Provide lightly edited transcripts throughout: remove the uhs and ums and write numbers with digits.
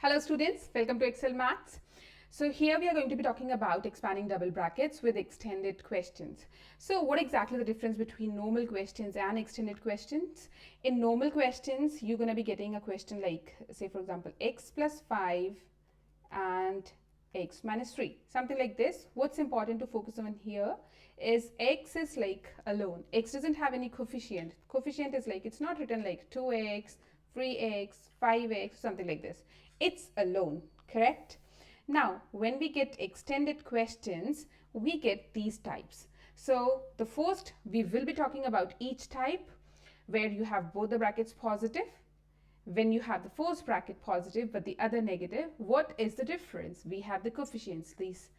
Hello students, welcome to Excel Maths. So here we are going to be talking about expanding double brackets with extended questions. So what exactly the difference between normal questions and extended questions? In normal questions, you're going to be getting a question like, say for example, x plus 5 and x minus 3, something like this. What's important to focus on here is x is like alone. X doesn't have any coefficient. Coefficient is like, it's not written like 2x, 3x, 5x, something like this. It's alone, correct? Now, when we get extended questions, we get these types. So the first, we will be talking about each type where you have both the brackets positive. When you have the first bracket positive but the other negative, what is the difference? We have the coefficients. These,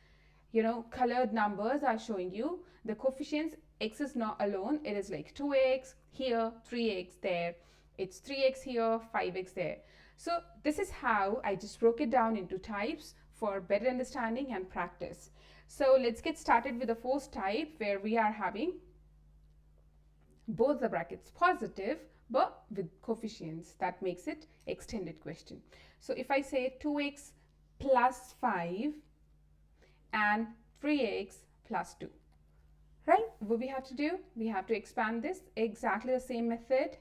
colored numbers are showing you the coefficients. X is not alone. It is like 2x here, 3x there. It's 3x here, 5x there. So this is how I just broke it down into types for better understanding and practice. So let's get started with the first type where we are having both the brackets positive but with coefficients. That makes it extended question. So if I say 2x plus 5 and 3x plus 2, right? What we have to do? We have to expand this exactly the same method.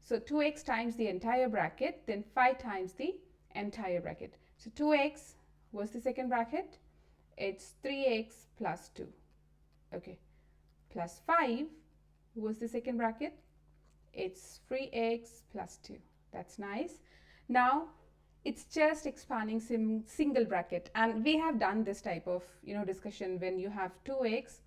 So 2x times the entire bracket, then 5 times the entire bracket. So 2x was the second bracket. It's 3x plus 2. Okay. Plus 5 was the second bracket. It's 3x plus 2. That's nice. Now, it's just expanding single bracket. And we have done this type of, discussion when you have 2x,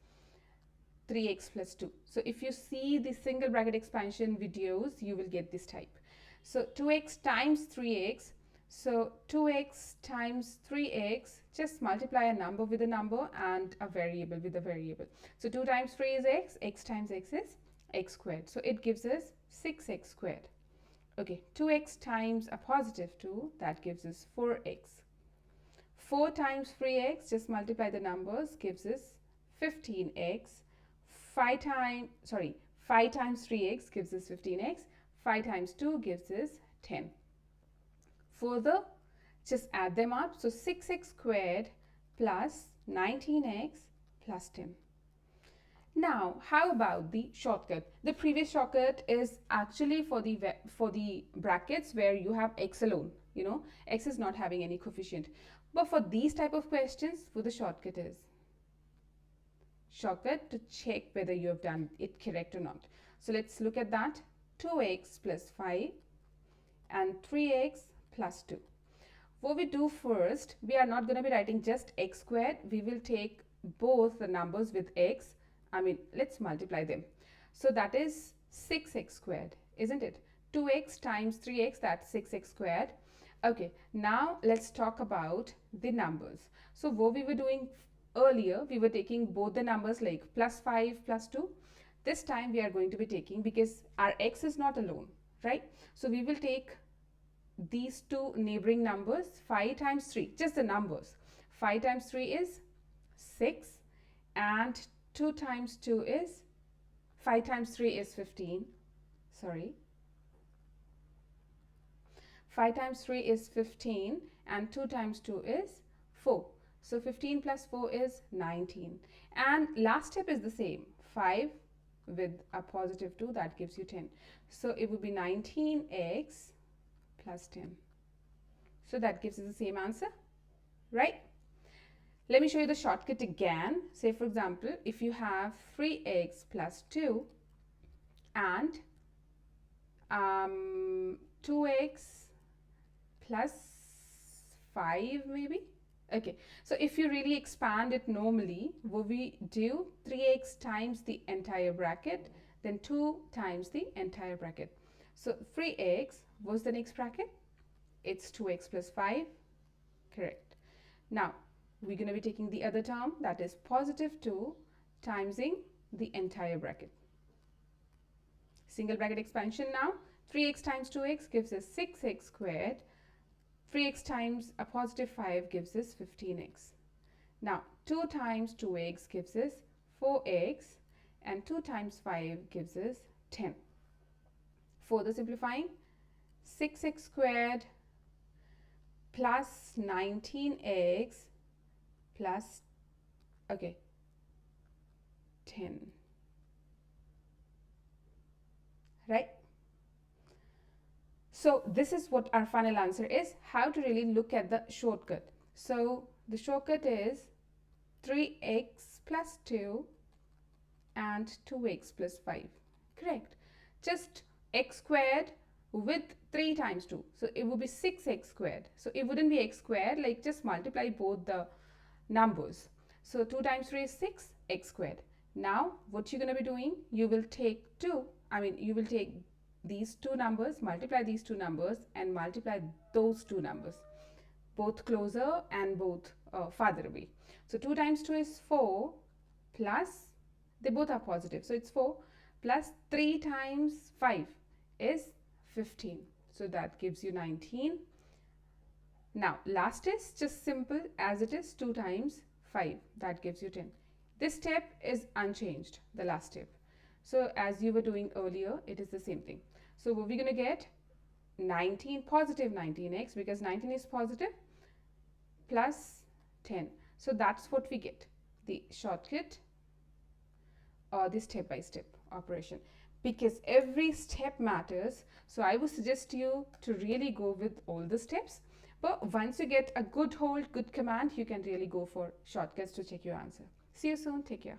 3x plus 2. So if you see the single bracket expansion videos, you will get this type. So 2x times 3x. So 2x times 3x, just multiply a number with a number and a variable with a variable. So 2 times 3 is x times x is x squared. So it gives us 6x squared. Okay, 2x times a positive 2, that gives us 4x. 4 times 3x, just multiply the numbers, gives us 15x. 5 times 3x gives us 15x. 5 times 2 gives us 10. Further, just add them up. So 6x squared plus 19x plus 10. Now, how about the shortcut? The previous shortcut is actually for the brackets where you have x alone. X is not having any coefficient. But for these type of questions, what the shortcut is? Shortcut to check whether you have done it correct or not. So let's look at that. 2x plus 5 and 3x plus 2. What we do first, we are not going to be writing just x squared. We will take both the numbers with x. Let's multiply them. So that is 6x squared, isn't it? 2x times 3x, that's 6x squared. Okay, now let's talk about the numbers. So what we were doing earlier, we were taking both the numbers like plus 5 plus 2. This time we are going to be taking, because our x is not alone, right? So we will take these two neighboring numbers, 5 times 3, just the numbers. 5 times 3 is 6 and 2 times 2 is, 5 times 3 is 15. 5 times 3 is 15 and 2 times 2 is 4. So 15 plus 4 is 19. And last step is the same. 5 with a positive 2, that gives you 10. So it would be 19x plus 10. So that gives us the same answer, right? Let me show you the shortcut again. Say for example, if you have 3x plus 2 and 2x plus 5 maybe. Okay, so if you really expand it normally, what we do, 3x times the entire bracket, then 2 times the entire bracket. So 3x was the next bracket. It's 2x plus 5, correct. Now, we're going to be taking the other term, that is positive 2 timesing the entire bracket. Single bracket expansion now. 3x times 2x gives us 6x squared. 3x times a positive 5 gives us 15x. Now, 2 times 2x gives us 4x and 2 times 5 gives us 10. Further simplifying, 6x squared plus 19x plus, okay, 10, right? So this is what our final answer is, how to really look at the shortcut. So the shortcut is 3x plus 2 and 2x plus 5. Correct. Just x squared with 3 times 2. So it would be 6x squared. So it wouldn't be x squared, like just multiply both the numbers. So 2 times 3 is 6, x squared. Now what you're going to be doing, you will take you will take these two numbers, multiply these two numbers and multiply those two numbers, both closer and both farther away. So 2 times 2 is 4 plus, they both are positive, so it's 4 plus 3 times 5 is 15. So that gives you 19. Now last is just simple as it is, 2 times 5, that gives you 10. This step is unchanged, the last step. So as you were doing earlier, it is the same thing. So what we're going to get, 19, positive 19x, because 19 is positive, plus 10. So that's what we get, the shortcut or the step-by-step operation, because every step matters. So I would suggest you to really go with all the steps, but once you get a good hold, good command, you can really go for shortcuts to check your answer. See you soon. Take care.